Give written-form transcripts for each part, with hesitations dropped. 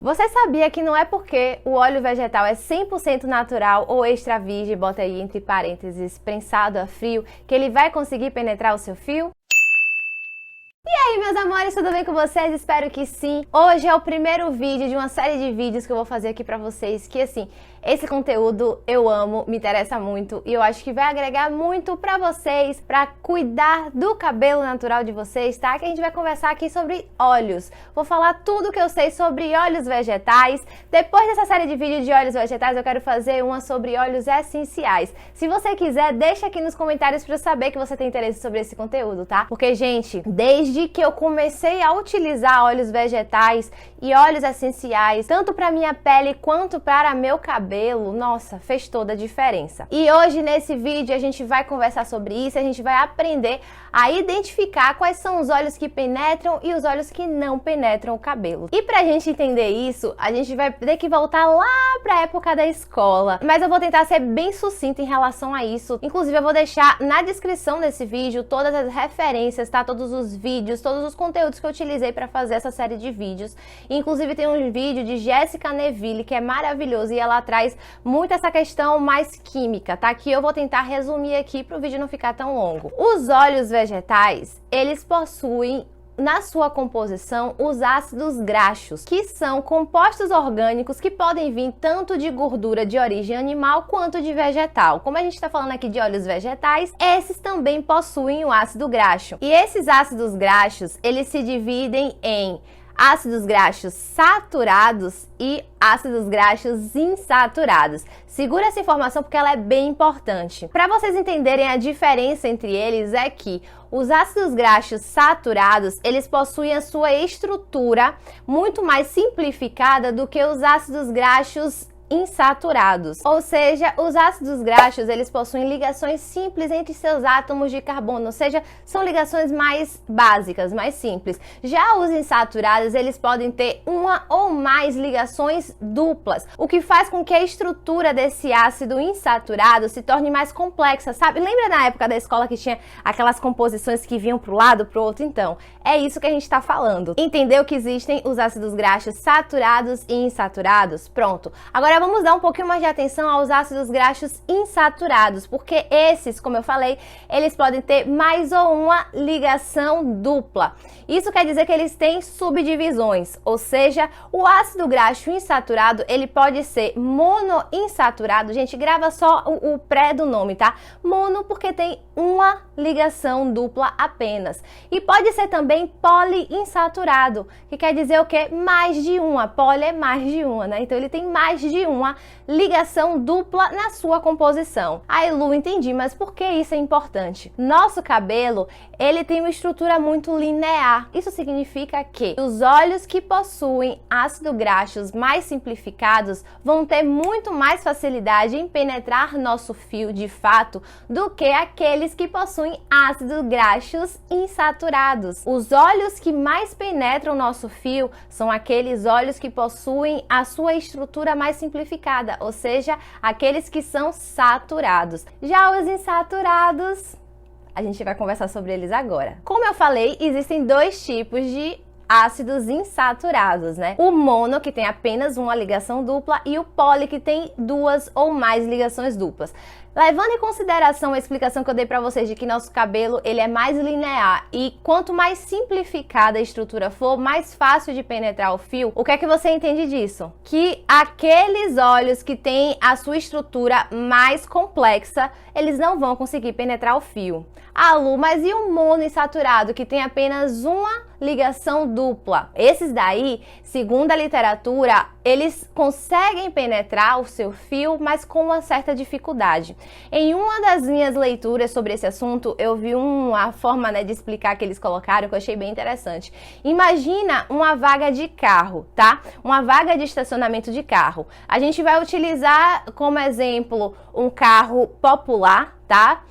Você sabia que não é porque o óleo vegetal é 100% natural ou extra virgem, bota aí entre parênteses, prensado a frio, que ele vai conseguir penetrar o seu fio? E aí, meus amores, tudo bem com vocês? Espero que sim. Hoje é o primeiro vídeo de uma série de vídeos que eu vou fazer aqui pra vocês, que assim, esse conteúdo eu amo, me interessa muito e eu acho que vai agregar muito pra vocês, pra cuidar do cabelo natural de vocês, tá? Que a gente vai conversar aqui sobre óleos. Vou falar tudo que eu sei sobre óleos vegetais. Depois dessa série de vídeos de óleos vegetais, eu quero fazer uma sobre óleos essenciais. Se você quiser, deixa aqui nos comentários pra eu saber que você tem interesse sobre esse conteúdo, tá? Porque, gente, desde que eu comecei a utilizar óleos vegetais e óleos essenciais, tanto para minha pele quanto para meu cabelo, nossa, fez toda a diferença. E hoje nesse vídeo a gente vai conversar sobre isso, a gente vai aprender a identificar quais são os óleos que penetram e os óleos que não penetram o cabelo. E pra gente entender isso, a gente vai ter que voltar lá pra época da escola. Mas eu vou tentar ser bem sucinta em relação a isso. Inclusive eu vou deixar na descrição desse vídeo todas as referências, tá? Todos os vídeos, todos os conteúdos que eu utilizei para fazer essa série de vídeos. Inclusive tem um vídeo de Jéssica Neville que é maravilhoso e ela traz muito essa questão mais química, tá? Que eu vou tentar resumir aqui para o vídeo não ficar tão longo. Os óleos vegetais, eles possuem na sua composição os ácidos graxos, que são compostos orgânicos que podem vir tanto de gordura de origem animal quanto de vegetal. Como a gente está falando aqui de óleos vegetais, esses também possuem o ácido graxo. E esses ácidos graxos, eles se dividem em ácidos graxos saturados e ácidos graxos insaturados. Segura essa informação porque ela é bem importante. Para vocês entenderem a diferença entre eles é que os ácidos graxos saturados, eles possuem a sua estrutura muito mais simplificada do que os ácidos graxos insaturados. Ou seja, os ácidos graxos, eles possuem ligações simples entre seus átomos de carbono, ou seja, são ligações mais básicas, mais simples. Já os insaturados, eles podem ter uma ou mais ligações duplas, o que faz com que a estrutura desse ácido insaturado se torne mais complexa, sabe? Lembra na época da escola que tinha aquelas composições que vinham para o lado, para o outro? Então, é isso que a gente está falando. Entendeu que existem os ácidos graxos saturados e insaturados? Pronto. Agora vamos dar um pouquinho mais de atenção aos ácidos graxos insaturados, porque esses, como eu falei, eles podem ter mais ou uma ligação dupla. Isso quer dizer que eles têm subdivisões, ou seja, o ácido graxo insaturado, ele pode ser monoinsaturado. Gente, grava só o pré do nome, tá? Mono porque tem uma ligação dupla apenas. E pode ser também poliinsaturado, que quer dizer o quê? Mais de uma. Poli é mais de uma, né? Então ele tem mais de uma ligação dupla na sua composição. Aí, Lu, entendi, mas por que isso é importante? Nosso cabelo, ele tem uma estrutura muito linear. Isso significa que os óleos que possuem ácido graxos mais simplificados vão ter muito mais facilidade em penetrar nosso fio de fato do que aqueles que possuem ácidos graxos insaturados. Os óleos que mais penetram nosso fio são aqueles óleos que possuem a sua estrutura mais simplificada, ou seja, aqueles que são saturados. Já os insaturados, a gente vai conversar sobre eles agora. Como eu falei, existem dois tipos de ácidos insaturados, né? O mono, que tem apenas uma ligação dupla, e o poli, que tem duas ou mais ligações duplas. Levando em consideração a explicação que eu dei para vocês de que nosso cabelo ele é mais linear e quanto mais simplificada a estrutura for, mais fácil de penetrar o fio, o que é que você entende disso? Que aqueles óleos que têm a sua estrutura mais complexa, eles não vão conseguir penetrar o fio. Ah, Lu, mas e o monoinsaturado, que tem apenas uma ligação dupla? Esses daí, segundo a literatura, eles conseguem penetrar o seu fio, mas com uma certa dificuldade. Em uma das minhas leituras sobre esse assunto, eu vi uma forma, né, de explicar que eles colocaram que eu achei bem interessante. Imagina uma vaga de carro, tá? Uma vaga de estacionamento de carro. A gente vai utilizar como exemplo um carro popular, tá?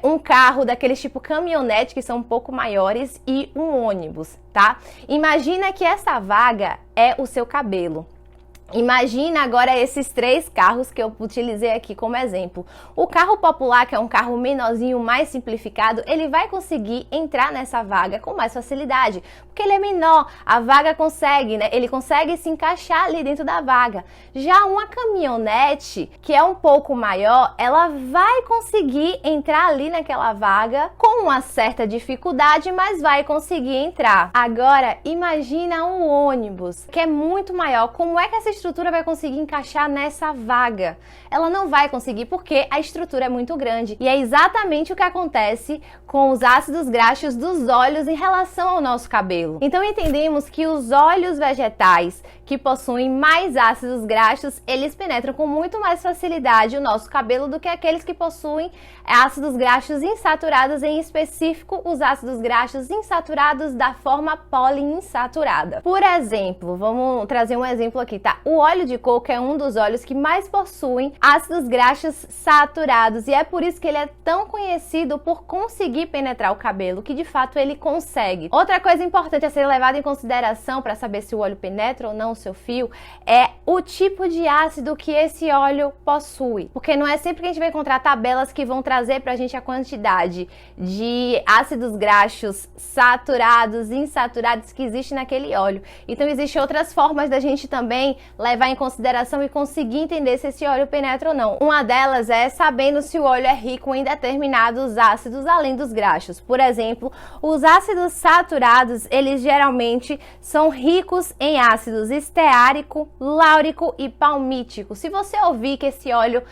Um carro daqueles tipo caminhonete que são um pouco maiores e um ônibus, tá? Imagina que essa vaga é o seu cabelo. Imagina agora esses 3 carros que eu utilizei aqui como exemplo. O carro popular, que é um carro menorzinho, mais simplificado, ele vai conseguir entrar nessa vaga com mais facilidade, porque ele é menor, a vaga consegue, né? Ele consegue se encaixar ali dentro da vaga. Já uma caminhonete, que é um pouco maior, ela vai conseguir entrar ali naquela vaga com uma certa dificuldade, mas vai conseguir entrar. Agora, imagina um ônibus, que é muito maior. Como é que essa estrutura vai conseguir encaixar nessa vaga? Ela não vai conseguir porque a estrutura é muito grande. E é exatamente o que acontece com os ácidos graxos dos óleos em relação ao nosso cabelo. Então entendemos que os óleos vegetais que possuem mais ácidos graxos, eles penetram com muito mais facilidade o nosso cabelo do que aqueles que possuem ácidos graxos insaturados, em específico os ácidos graxos insaturados da forma poliinsaturada. Por exemplo, vamos trazer um exemplo aqui, tá? O óleo de coco é um dos óleos que mais possuem ácidos graxos saturados e é por isso que ele é tão conhecido por conseguir penetrar o cabelo, que de fato ele consegue. Outra coisa importante a ser levada em consideração para saber se o óleo penetra ou não o seu fio é o tipo de ácido que esse óleo possui, porque não é sempre que a gente vai encontrar tabelas que vão trazer pra gente a quantidade de ácidos graxos saturados e insaturados que existe naquele óleo. Então existem outras formas da gente também levar em consideração e conseguir entender se esse óleo penetra ou não. Uma delas é sabendo se o óleo é rico em determinados ácidos além dos graxos. Por exemplo, os ácidos saturados, eles geralmente são ricos em ácidos esteárico, láurico e palmítico. Se você ouvir que esse óleo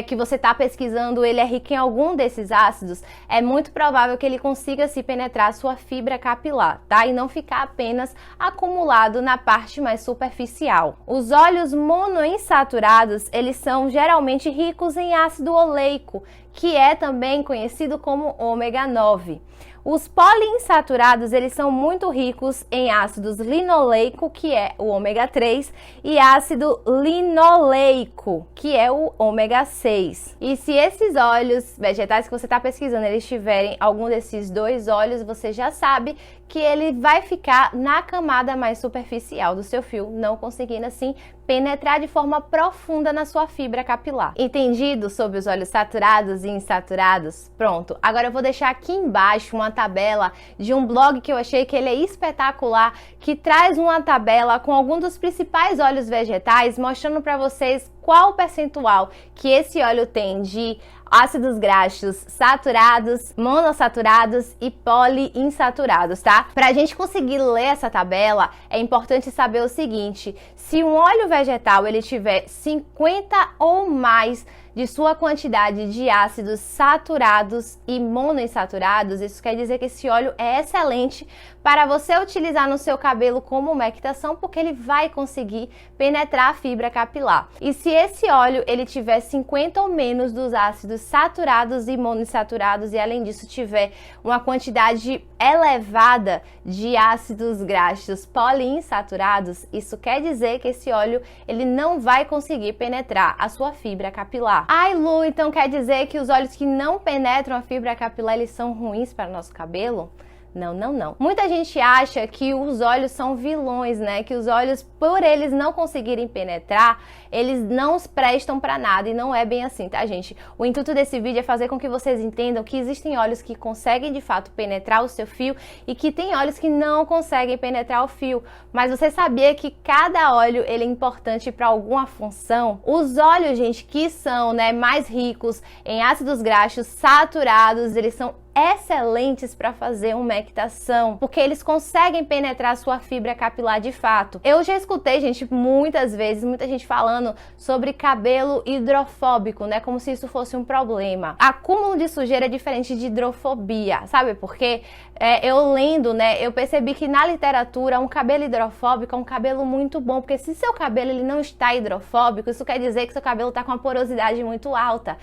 que você está pesquisando, ele é rico em algum desses ácidos, é muito provável que ele consiga se penetrar a sua fibra capilar, tá? E não ficar apenas acumulado na parte mais superficial. Os óleos monoinsaturados, eles são geralmente ricos em ácido oleico, que é também conhecido como ômega 9. Os poliinsaturados, eles são muito ricos em ácidos linoleico, que é o ômega 3, e ácido linoleico, que é o ômega 6. E se esses óleos vegetais que você está pesquisando, eles tiverem algum desses 2 óleos, você já sabe que ele vai ficar na camada mais superficial do seu fio, não conseguindo assim penetrar de forma profunda na sua fibra capilar. Entendido sobre os óleos saturados e insaturados? Pronto, agora eu vou deixar aqui embaixo uma tabela de um blog que eu achei que ele é espetacular, que traz uma tabela com alguns dos principais óleos vegetais, mostrando para vocês qual o percentual que esse óleo tem de ácidos graxos saturados, monossaturados e poliinsaturados, tá? Pra gente conseguir ler essa tabela, é importante saber o seguinte: se um óleo vegetal ele tiver 50 ou mais de sua quantidade de ácidos saturados e monoinsaturados, isso quer dizer que esse óleo é excelente para você utilizar no seu cabelo como umectação, porque ele vai conseguir penetrar a fibra capilar. E se esse óleo ele tiver 50 ou menos dos ácidos saturados e monoinsaturados e além disso tiver uma quantidade elevada de ácidos graxos poliinsaturados, isso quer dizer que esse óleo ele não vai conseguir penetrar a sua fibra capilar. Ai, Lu, então quer dizer que os óleos que não penetram a fibra capilar eles são ruins para o nosso cabelo? Não, não, não. Muita gente acha que os óleos são vilões, né? Que os óleos, por eles não conseguirem penetrar, eles não prestam para nada, e não é bem assim, tá, gente? O intuito desse vídeo é fazer com que vocês entendam que existem óleos que conseguem de fato penetrar o seu fio e que tem óleos que não conseguem penetrar o fio. Mas você sabia que cada óleo ele é importante para alguma função? Os óleos, gente, que são, né, mais ricos em ácidos graxos saturados, eles são excelentes para fazer umectação, porque eles conseguem penetrar a sua fibra capilar de fato. Eu já escutei, gente, muitas vezes, muita gente falando sobre cabelo hidrofóbico, né, como se isso fosse um problema. Acúmulo de sujeira é diferente de hidrofobia, sabe por quê? Eu lendo, né, eu percebi que na literatura um cabelo hidrofóbico é um cabelo muito bom, porque se seu cabelo ele não está hidrofóbico, isso quer dizer que seu cabelo está com uma porosidade muito alta.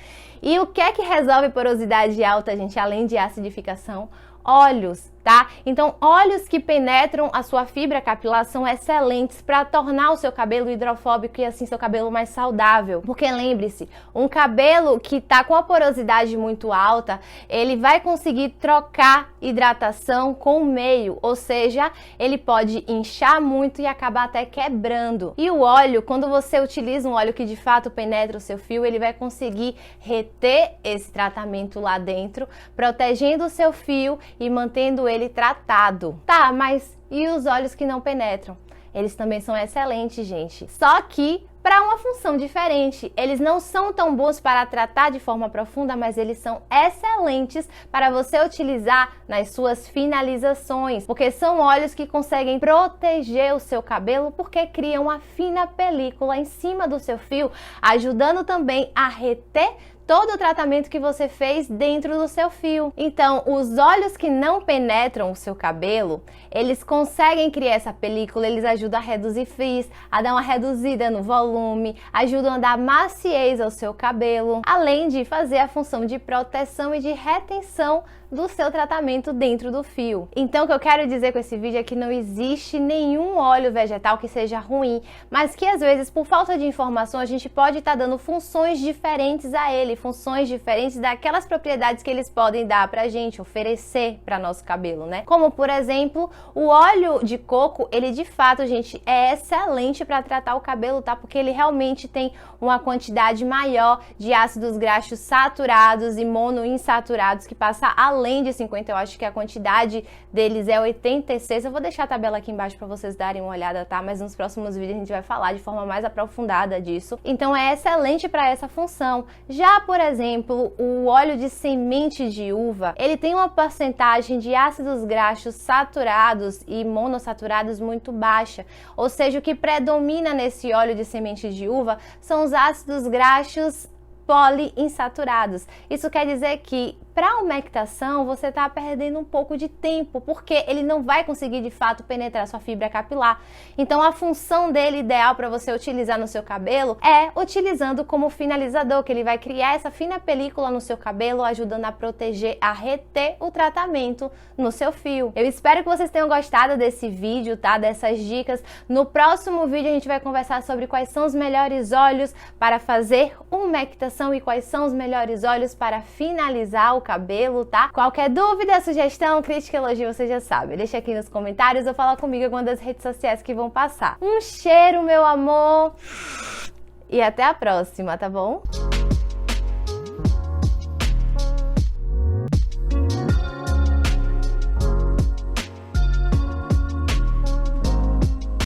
E o que é que resolve porosidade alta, gente, além de acidificação? óleos, tá? Então, óleos que penetram a sua fibra capilar são excelentes para tornar o seu cabelo hidrofóbico e assim seu cabelo mais saudável. Porque lembre-se, um cabelo que tá com a porosidade muito alta, ele vai conseguir trocar hidratação com o meio, ou seja, ele pode inchar muito e acabar até quebrando. E o óleo, quando você utiliza um óleo que de fato penetra o seu fio, ele vai conseguir reter esse tratamento lá dentro, protegendo o seu fio e mantendo ele tratado. Tá, mas e os óleos que não penetram? Eles também são excelentes, gente. Só que para uma função diferente. Eles não são tão bons para tratar de forma profunda, mas eles são excelentes para você utilizar nas suas finalizações, porque são óleos que conseguem proteger o seu cabelo, porque criam uma fina película em cima do seu fio, ajudando também a reter todo o tratamento que você fez dentro do seu fio. Então, os óleos que não penetram o seu cabelo, eles conseguem criar essa película, eles ajudam a reduzir frizz, a dar uma reduzida no volume, ajudam a dar maciez ao seu cabelo, além de fazer a função de proteção e de retenção do seu tratamento dentro do fio. Então, o que eu quero dizer com esse vídeo é que não existe nenhum óleo vegetal que seja ruim, mas que às vezes, por falta de informação, a gente pode estar dando funções diferentes a ele, funções diferentes daquelas propriedades que eles podem dar pra gente, oferecer para nosso cabelo, né? Como, por exemplo, o óleo de coco, ele de fato, gente, é excelente para tratar o cabelo, tá? Porque ele realmente tem uma quantidade maior de ácidos graxos saturados e monoinsaturados que passa além de 50, eu acho que a quantidade deles é 86. Eu vou deixar a tabela aqui embaixo para vocês darem uma olhada, tá? Mas nos próximos vídeos a gente vai falar de forma mais aprofundada disso. Então é excelente para essa função. Já, por exemplo, o óleo de semente de uva, ele tem uma porcentagem de ácidos graxos saturados e monossaturados muito baixa. Ou seja, o que predomina nesse óleo de semente de uva são os ácidos graxos poliinsaturados. Isso quer dizer que para umectação você está perdendo um pouco de tempo, porque ele não vai conseguir de fato penetrar sua fibra capilar. Então a função dele ideal para você utilizar no seu cabelo é utilizando como finalizador, que ele vai criar essa fina película no seu cabelo, ajudando a proteger, a reter o tratamento no seu fio. Eu espero que vocês tenham gostado desse vídeo, tá? Dessas dicas. No próximo vídeo a gente vai conversar sobre quais são os melhores óleos para fazer umectação e quais são os melhores óleos para finalizar o cabelo, tá? Qualquer dúvida, sugestão, crítica, elogio, você já sabe. Deixa aqui nos comentários ou fala comigo em alguma das redes sociais que vão passar. Um cheiro, meu amor! E até a próxima, tá bom?